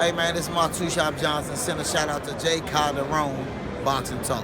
Hey man, this is my Two Shop Johnson. Send a shout out to Jay Calderon, Boxing Talk.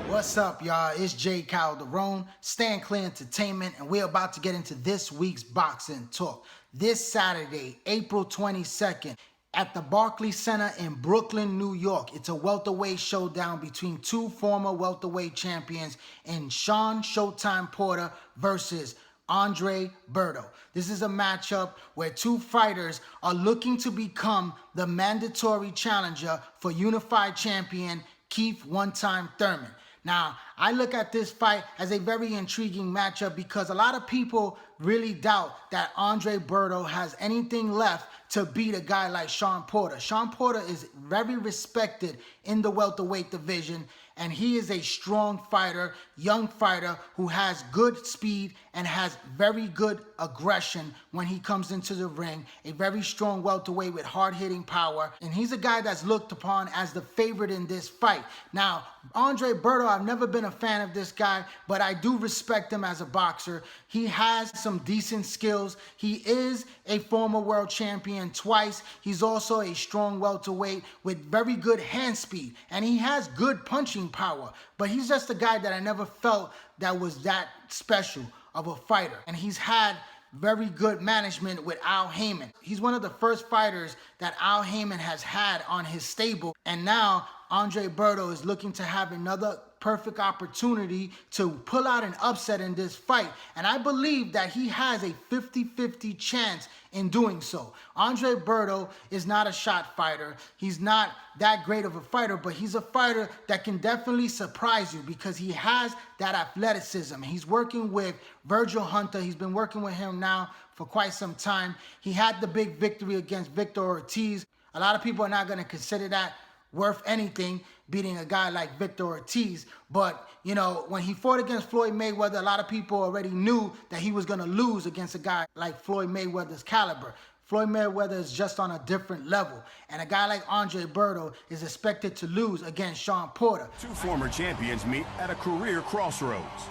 What's up, y'all? It's Jay Calderon, Stand Clear Entertainment, and we're about to get into this week's Boxing Talk. This Saturday, April 22nd, at the Barclays Center in Brooklyn, New York. It's a welterweight showdown between two former welterweight champions in Shawn Showtime Porter versus Andre Berto. This is a matchup where two fighters are looking to become the mandatory challenger for unified champion Keith One-Time Thurman. Now, I look at this fight as a very intriguing matchup because a lot of people really doubt that Andre Berto has anything left to beat a guy like Shawn Porter. Shawn Porter is very respected in the welterweight division, and he is a strong fighter, young fighter who has good speed and has very good aggression when he comes into the ring. A very strong welterweight with hard-hitting power, and he's a guy that's looked upon as the favorite in this fight. Now, Andre Berto, I've never been a fan of this guy, but I do respect him as a boxer. He has some decent skills. He is a former world champion twice. He's also a strong welterweight with very good hand speed, and he has good punching power, but he's just a guy that I never felt that was that special of a fighter. And he's had very good management with Al Heyman. He's one of the first fighters that Al Heyman has had on his stable, and now Andre Berto is looking to have another perfect opportunity to pull out an upset in this fight. And I believe that he has a 50-50 chance in doing so. Andre Berto is not a shot fighter. He's not that great of a fighter, but he's a fighter that can definitely surprise you because he has that athleticism. He's working with Virgil Hunter. He's been working with him now for quite some time. He had the big victory against Victor Ortiz. A lot of people are not going to consider that worth anything, beating a guy like Victor Ortiz. But, you know, when he fought against Floyd Mayweather, a lot of people already knew that he was going to lose against a guy like Floyd Mayweather's caliber. Floyd Mayweather is just on a different level. And a guy like Andre Berto is expected to lose against Shawn Porter. Two former champions meet at a career crossroads.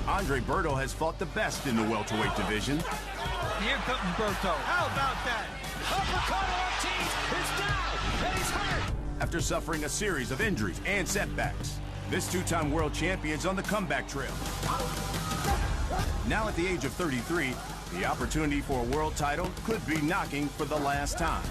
Andre Berto has fought the best in the welterweight division. Here comes Berto. How about that? Uppercut Ortiz is down, and he's hurt. After suffering a series of injuries and setbacks, this two-time world champion's on the comeback trail. Now at the age of 33, the opportunity for a world title could be knocking for the last time.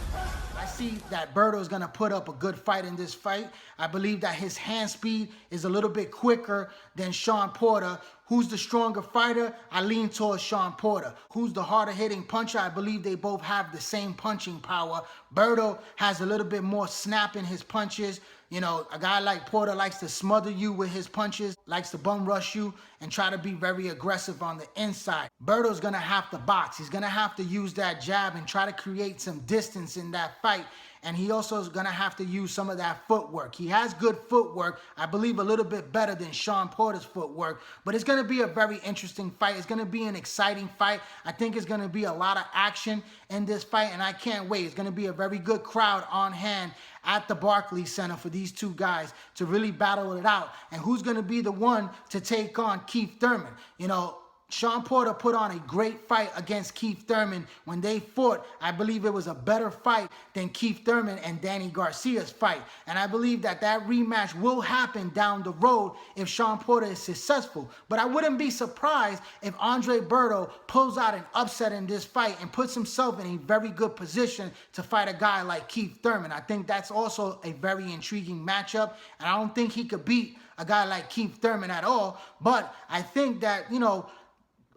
I see that Berto is going to put up a good fight in this fight. I believe that his hand speed is a little bit quicker than Shawn Porter. Who's the stronger fighter? I lean towards Shawn Porter. Who's the harder hitting puncher? I believe they both have the same punching power. Berto has a little bit more snap in his punches. You know, a guy like Porter likes to smother you with his punches, likes to bum rush you, and try to be very aggressive on the inside. Berto's gonna have to box. He's gonna have to use that jab and try to create some distance in that fight. And he also is gonna have to use some of that footwork. He has good footwork, I believe a little bit better than Shawn Porter's footwork, but it's gonna be a very interesting fight. It's gonna be an exciting fight. I think it's gonna be a lot of action in this fight, and I can't wait. It's gonna be a very good crowd on hand at the Barclays Center for these two guys to really battle it out. And who's gonna be the one to take on Keith Thurman? You know, Shawn Porter put on a great fight against Keith Thurman. When they fought, I believe it was a better fight than Keith Thurman and Danny Garcia's fight. And I believe that that rematch will happen down the road if Shawn Porter is successful. But I wouldn't be surprised if Andre Berto pulls out an upset in this fight and puts himself in a very good position to fight a guy like Keith Thurman. I think that's also a very intriguing matchup. And I don't think he could beat a guy like Keith Thurman at all. But I think that, you know,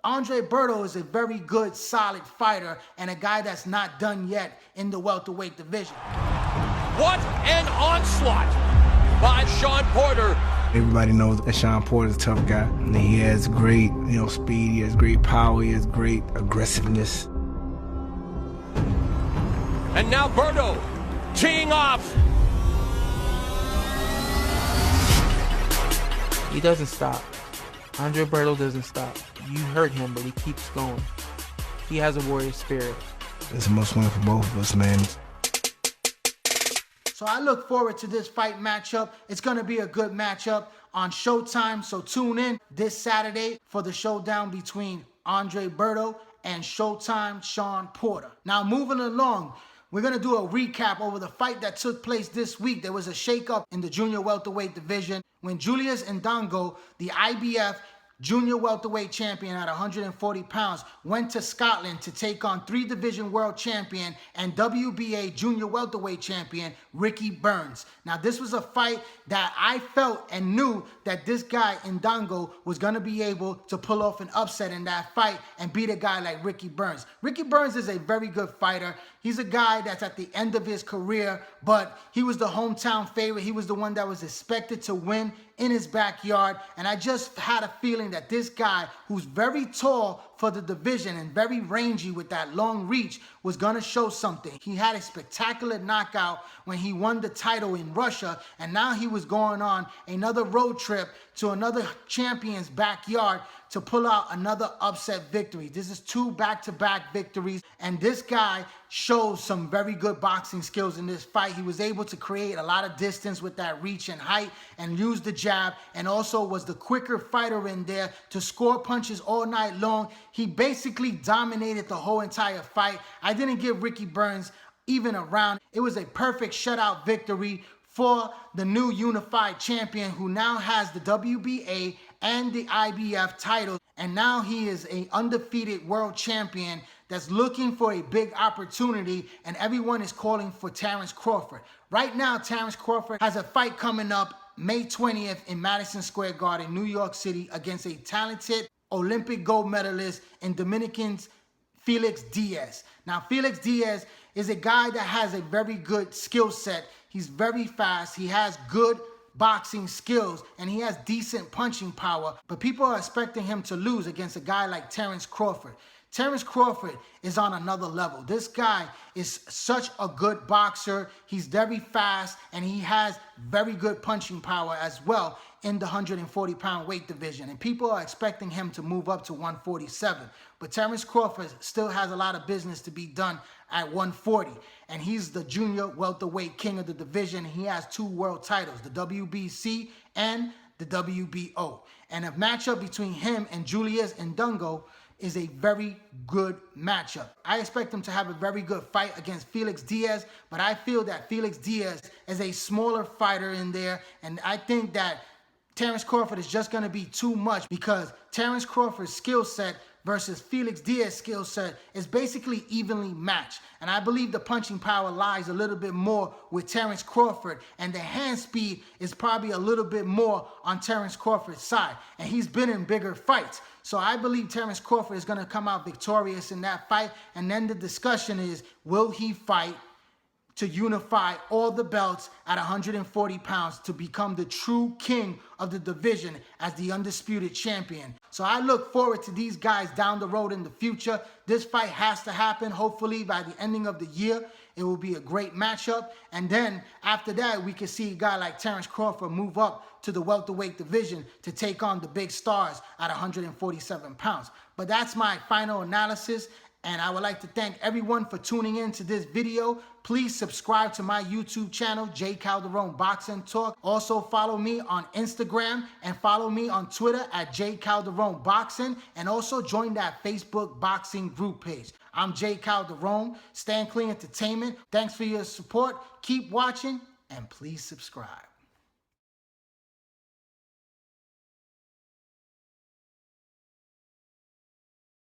Andre Berto is a very good, solid fighter and a guy that's not done yet in the welterweight division. What an onslaught by Shawn Porter. Everybody knows that Shawn Porter's a tough guy. And he has great, speed, he has great power, he has great aggressiveness. And now Berto teeing off. He doesn't stop. Andre Berto doesn't stop. You hurt him, but he keeps going. He has a warrior spirit. It's a must win for both of us, man. So I look forward to this fight matchup. It's going to be a good matchup on Showtime, so tune in this Saturday for the showdown between Andre Berto and Showtime Shawn Porter. Now moving along, We're going to do a recap over the fight that took place this week. There was a shakeup in the junior welterweight division when Julius Indongo, the IBF junior welterweight champion at 140 pounds, went to Scotland to take on 3-division world champion and WBA junior welterweight champion Ricky Burns. Now, this was a fight that I felt and knew that this guy Indongo was going to be able to pull off an upset in that fight and beat a guy like Ricky Burns. Ricky Burns is a very good fighter. He's a guy that's at the end of his career, but he was the hometown favorite. He was the one that was expected to win in his backyard, and I just had a feeling that this guy, who's very tall for the division and very rangy with that long reach, was going to show something. He had a spectacular knockout when he won the title in Russia, and now he was going on another road trip to another champion's backyard to pull out another upset victory. This is 2 back-to-back victories, and this guy shows some very good boxing skills in this fight. He was able to create a lot of distance with that reach and height and use the jab, and also was the quicker fighter in there to score punches all night long. He basically dominated the whole entire fight. I didn't give Ricky Burns even a round. It was a perfect shutout victory for the new unified champion, who now has the WBA and the IBF title, and now he is an undefeated world champion that's looking for a big opportunity, and everyone is calling for Terrence Crawford. Right now, Terrence Crawford has a fight coming up May 20th in Madison Square Garden, New York City, against a talented Olympic gold medalist in Dominican's Felix Diaz. Now, Felix Diaz is a guy that has a very good skill set. He's very fast. He has good boxing skills, and he has decent punching power, but people are expecting him to lose against a guy like Terrence Crawford. Terrence Crawford is on another level. This guy is such a good boxer. He's very fast, and he has very good punching power as well in the 140-pound weight division. And people are expecting him to move up to 147. But Terrence Crawford still has a lot of business to be done at 140. And he's the junior welterweight king of the division. He has 2 world titles, the WBC and the WBO. And a matchup between him and Julius Indongo is a very good matchup. I expect him to have a very good fight against Felix Diaz, but I feel that Felix Diaz is a smaller fighter in there, and I think that Terrence Crawford is just going to be too much, because Terrence Crawford's skill set versus Felix Diaz's skill set is basically evenly matched. And I believe the punching power lies a little bit more with Terrence Crawford, and the hand speed is probably a little bit more on Terrence Crawford's side. And he's been in bigger fights. So I believe Terrence Crawford is going to come out victorious in that fight. And then the discussion is, will he fight to unify all the belts at 140 pounds to become the true king of the division as the undisputed champion? So I look forward to these guys down the road in the future. This fight has to happen. Hopefully by the ending of the year, it will be a great matchup. And then after that, we can see a guy like Terrence Crawford move up to the welterweight division to take on the big stars at 147 pounds. But that's my final analysis. And I would like to thank everyone for tuning in to this video. Please subscribe to my YouTube channel, J Calderon Boxing Talk. Also follow me on Instagram and follow me on Twitter at J Calderon Boxing. And also join that Facebook boxing group page. I'm J Calderon, Stand Clean Entertainment. Thanks for your support. Keep watching and please subscribe.